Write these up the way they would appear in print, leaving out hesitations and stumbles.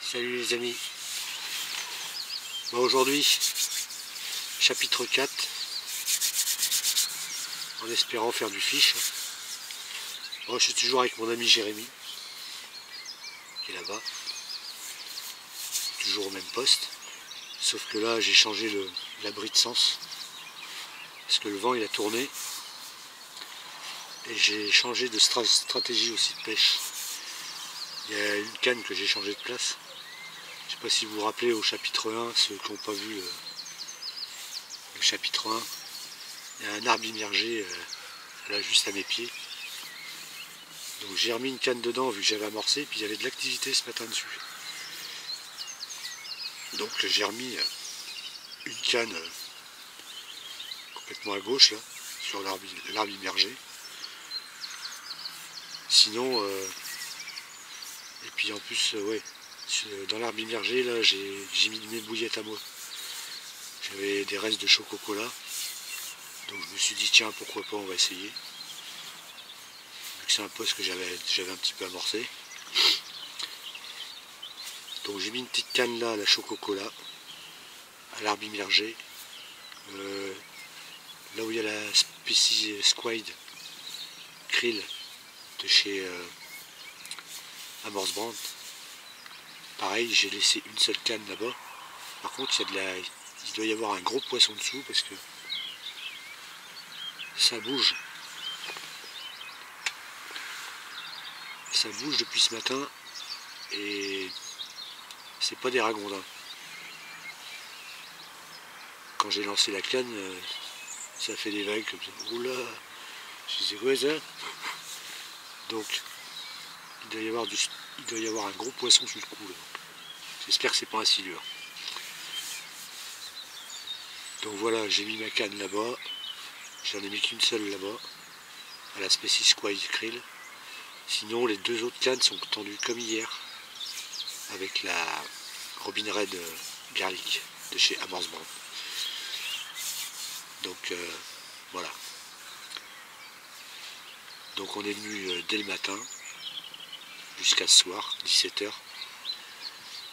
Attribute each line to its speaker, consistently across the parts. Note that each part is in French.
Speaker 1: Salut les amis. Aujourd'hui, chapitre 4, en espérant faire du fiche. Je suis toujours avec mon ami Jérémy, qui est là-bas, toujours au même poste, sauf que là j'ai changé l'abri de sens, parce que le vent il a tourné, et j'ai changé de stratégie aussi de pêche. Il y a une canne que j'ai changé de place. Je ne sais pas si vous vous rappelez au chapitre 1, ceux qui n'ont pas vu le chapitre 1, il y a un arbre immergé là juste à mes pieds. Donc j'ai remis une canne dedans vu que j'avais amorcé, puis il y avait de l'activité ce matin dessus. Donc j'ai remis une canne complètement à gauche là, sur l'arbre immergé. Sinon, et puis en plus, ouais, dans l'arbre immergé là, j'ai mis mes bouillettes à moi. J'avais des restes de chococola, donc je me suis dit tiens pourquoi pas, on va essayer. Vu que c'est un poste que j'avais un petit peu amorcé. Donc j'ai mis une petite canne là, à la chococola, à l'arbre immergé. Là où il y a la Species Squid Krill de chez Amorsbrand. Pareil, j'ai laissé une seule canne là-bas. Par contre, il doit y avoir un gros poisson dessous parce que ça bouge. Ça bouge depuis ce matin et c'est pas des ragondins. Quand j'ai lancé la canne, ça fait des vagues comme ça. Oula, je sais quoi ça? Donc, il doit y avoir un gros poisson sous le cou. J'espère que c'est pas un silure. Donc voilà, j'ai mis ma canne là-bas. J'en ai mis qu'une seule là-bas, à la Species Squid Krill. Sinon, les deux autres cannes sont tendues comme hier, avec la Robin Red Garlic de chez Amorsbrand. Donc voilà. Donc on est venu dès le matin, jusqu'à ce soir, 17 h.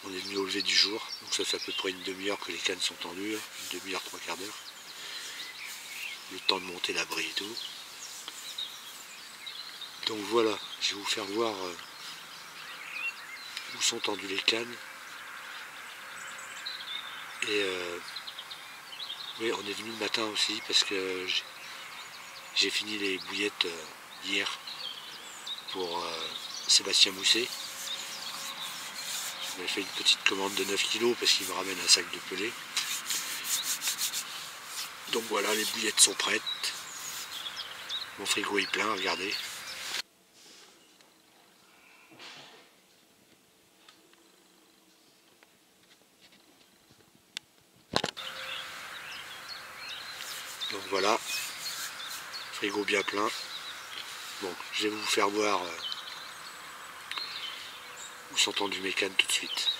Speaker 1: On est venu au lever du jour, donc ça fait à peu près une demi-heure que les cannes sont tendues, une demi-heure, trois quarts d'heure. Le temps de monter l'abri et tout. Donc voilà, je vais vous faire voir où sont tendues les cannes. Et oui, on est venu le matin aussi parce que j'ai fini les bouillettes hier pour Sébastien Mousset. J'avais fait une petite commande de 9 kg parce qu'il me ramène un sac de pelé. Donc voilà, les bouillettes sont prêtes. Mon frigo est plein, regardez. Donc voilà, frigo bien plein. Bon, je vais vous faire voir où sont tendues mes cannes tout de suite.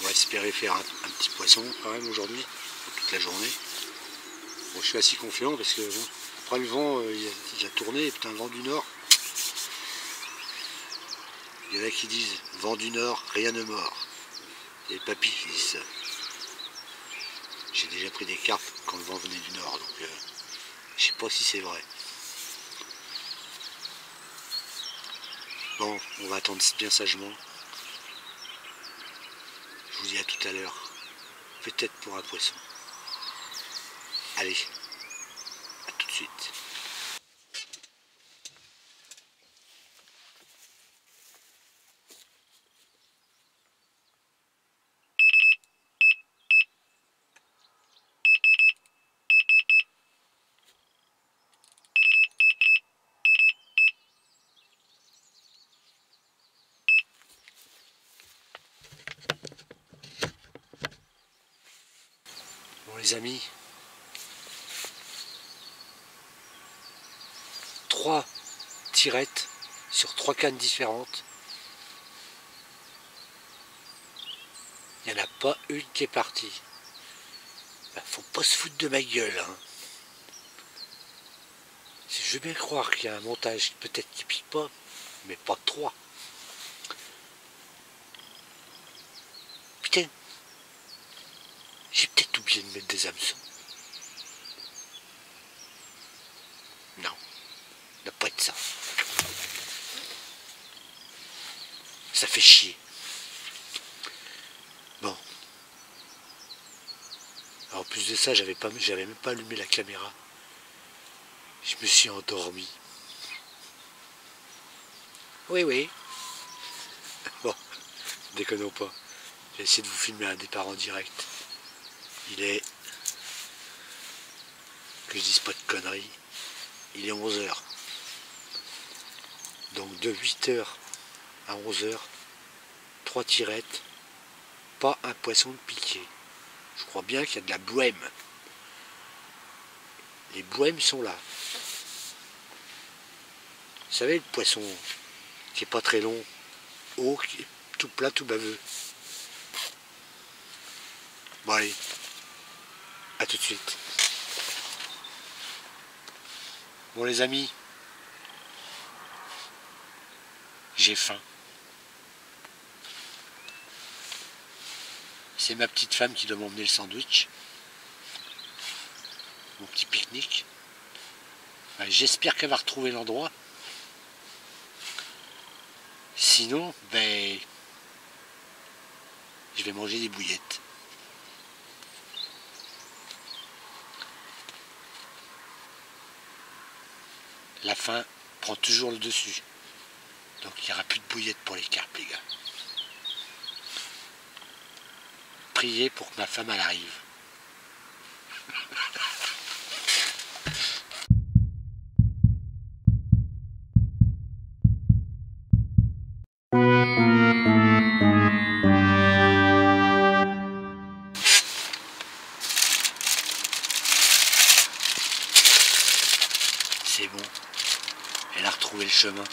Speaker 1: On va espérer faire un petit poisson quand même aujourd'hui, toute la journée. Bon, je suis assez confiant parce que bon, après le vent, il a tourné, putain, le vent du nord. Il y en a qui disent vent du nord, rien ne mord. Il y a les papis qui disent ça. J'ai déjà pris des carpes quand le vent venait du nord, donc je sais pas si c'est vrai. Bon, on va attendre bien sagement. Je vous dis à tout à l'heure. Peut-être pour un poisson. Allez, à tout de suite. Bon les amis, 3 tirettes sur 3 cannes différentes. Il n'y en a pas une qui est partie. Ben, faut pas se foutre de ma gueule. Hein. Je veux bien croire qu'il y a un montage peut-être qui pique pas, mais pas 3. Putain, j'ai peut-être oublié de mettre des hameçons. Non, ça ne doit pas être ça. Ça fait chier. Bon. Alors, en plus de ça, j'avais même pas allumé la caméra. Je me suis endormi. Oui, oui. Bon, déconnons pas. J'ai essayé de vous filmer un départ en direct. Il est... que je dise pas de conneries. Il est 11 h. Donc de 8 h à 11 h, 3 tirettes, pas un poisson de piqué. Je crois bien qu'il y a de la bohème. Les bohèmes sont là. Vous savez, le poisson qui est pas très long, haut, qui est tout plat, tout baveux. Bon allez, à tout de suite. Bon les amis, j'ai faim. C'est ma petite femme qui doit m'emmener le sandwich. Mon petit pique-nique. J'espère qu'elle va retrouver l'endroit. Sinon, ben, je vais manger des bouillettes. La faim prend toujours le dessus. Donc il n'y aura plus de bouillettes pour les carpes, les gars. Priez pour que ma femme elle arrive. C'est bon, elle a retrouvé le chemin.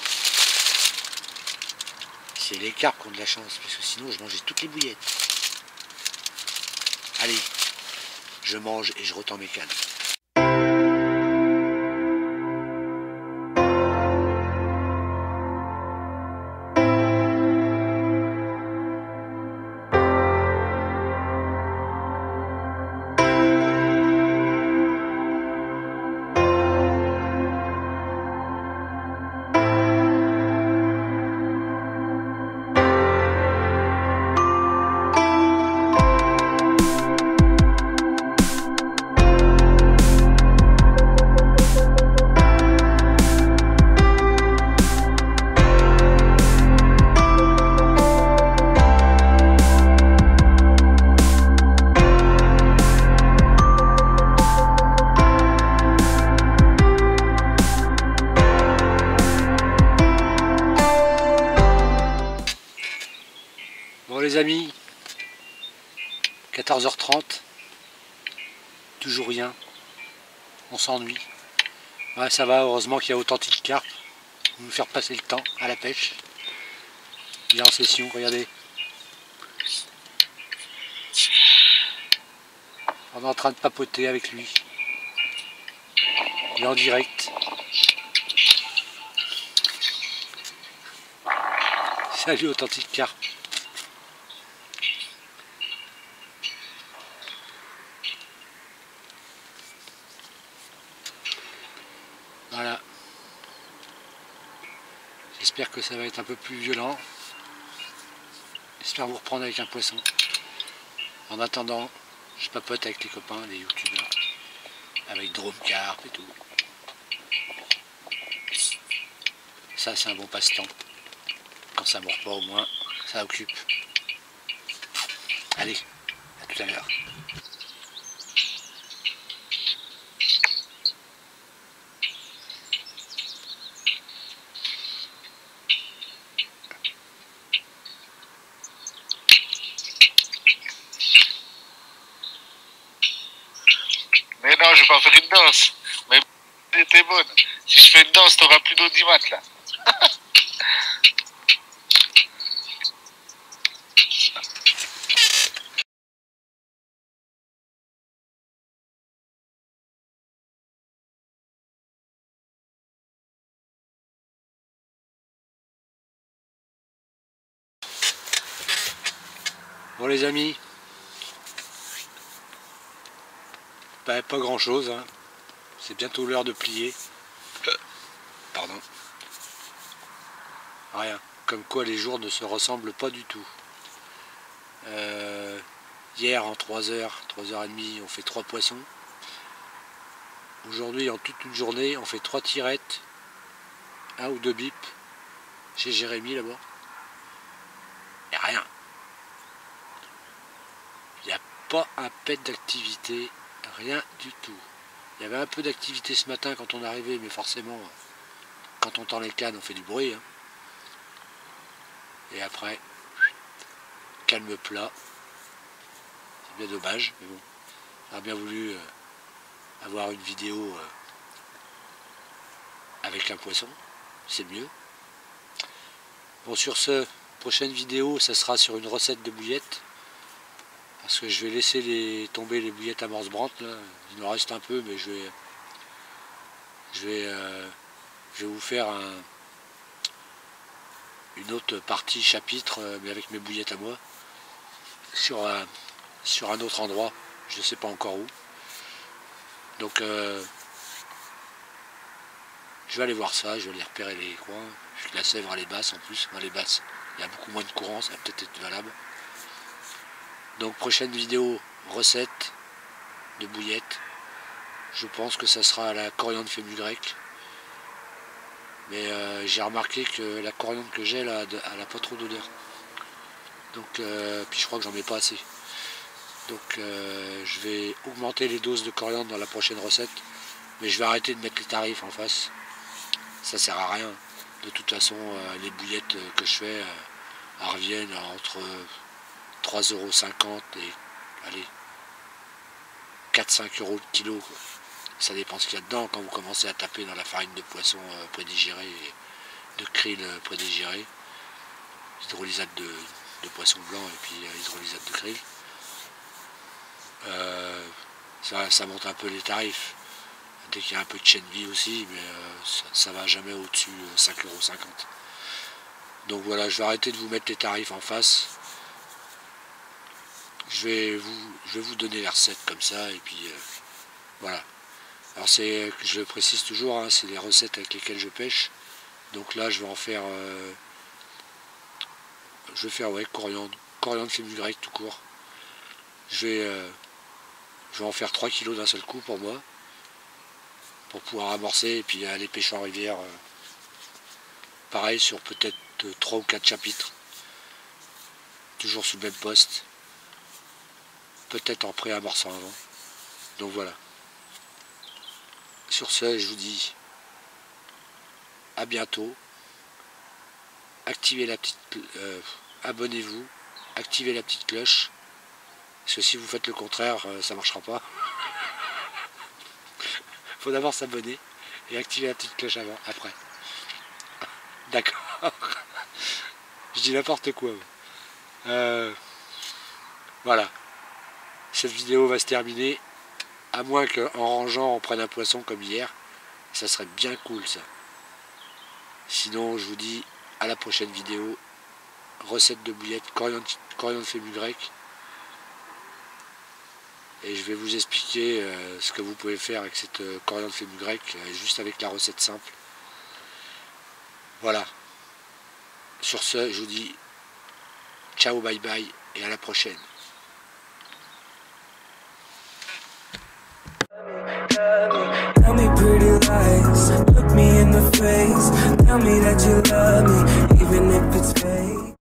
Speaker 1: C'est les carpes qui ont de la chance, parce que sinon je mangeais toutes les bouillettes. Allez, je mange et je retends mes cannes. Bon les amis, 14 h 30, toujours rien, on s'ennuie. Ouais, ça va, heureusement qu'il y a Authentique Carpe pour nous faire passer le temps à la pêche. Il est en session, regardez. On est en train de papoter avec lui. Il est en direct. Salut Authentique Carpe. Voilà. J'espère que ça va être un peu plus violent. J'espère vous reprendre avec un poisson. En attendant, je papote avec les copains, les youtubeurs, avec Drone Carp et tout. Ça c'est un bon passe-temps. Quand ça ne mord pas au moins, ça occupe. Allez, à tout à l'heure.
Speaker 2: Mais non, je vais pas faire une danse. Mais t'es bonne. Si je fais une danse, t'auras plus d'audimat là.
Speaker 1: Bon les amis, pas grand chose, hein. C'est bientôt l'heure de plier. Pardon. Rien. Comme quoi les jours ne se ressemblent pas du tout. Hier en 3h, 3h30, on fait 3 poissons. Aujourd'hui en toute une journée, on fait 3 tirettes, 1 ou 2 bips. Chez Jérémy là-bas. Et rien. Il n'y a pas un pet d'activité, rien du tout. Il y avait un peu d'activité ce matin quand on arrivait, mais forcément, quand on tend les cannes, on fait du bruit. Hein. Et après, calme plat. C'est bien dommage, mais bon. J'aurais bien voulu avoir une vidéo avec un poisson, c'est mieux. Bon, sur ce, prochaine vidéo, ça sera sur une recette de bouillettes. Parce que je vais laisser tomber les bouillettes à morse-brante. Il en reste un peu, mais je vais vous faire une autre partie chapitre, mais avec mes bouillettes à moi, sur un autre endroit, je ne sais pas encore où. Donc je vais aller voir ça, je vais aller repérer les coins. La Sèvre, elle est basse en plus. Dans les basses, il y a beaucoup moins de courant, ça va peut-être être valable. Donc prochaine vidéo, recette de bouillettes. Je pense que ça sera à la coriandre fenugrec. Mais j'ai remarqué que la coriandre que j'ai là, elle n'a pas trop d'odeur. Donc puis je crois que j'en mets pas assez. Donc je vais augmenter les doses de coriandre dans la prochaine recette. Mais je vais arrêter de mettre les tarifs en face. Ça sert à rien. De toute façon, les bouillettes que je fais reviennent entre 3,50 € et allez, 4-5 € le kilo. Quoi. Ça dépend ce qu'il y a dedans quand vous commencez à taper dans la farine de poisson prédigérée et de krill prédigéré, hydrolysate de poisson blanc et puis hydrolysate de krill. Ça monte un peu les tarifs. Dès qu'il y a un peu de chaîne vie aussi, mais ça va jamais au-dessus de 5,50 €. Donc voilà, je vais arrêter de vous mettre les tarifs en face. Je vais vous donner les recettes comme ça, et puis voilà. Alors je le précise toujours, hein, c'est les recettes avec lesquelles je pêche. Donc là, je vais en faire, ouais, coriandre fenugrec tout court. Je vais en faire 3 kilos d'un seul coup pour moi, pour pouvoir amorcer et puis aller pêcher en rivière. Pareil sur peut-être 3 ou 4 chapitres, toujours sous le même poste, peut-être en pré-amorçant avant. Donc voilà. Sur ce, je vous dis à bientôt. Activez la petite, abonnez-vous, activez la petite cloche, parce que si vous faites le contraire, ça marchera pas. Faut d'abord s'abonner et activer la petite cloche après. D'accord. Je dis n'importe quoi. Voilà. cette vidéo va se terminer, à moins qu'en rangeant on prenne un poisson comme hier. Ça serait bien cool ça. Sinon je vous dis à la prochaine vidéo. Recette de bouillette, coriandre fenugrec. Et je vais vous expliquer ce que vous pouvez faire avec cette coriandre fenugrec, juste avec la recette simple. Voilà. Sur ce, je vous dis ciao, bye bye et à la prochaine.
Speaker 3: Tell me pretty lies, look me in the face. Tell me that you love me, even if it's fake.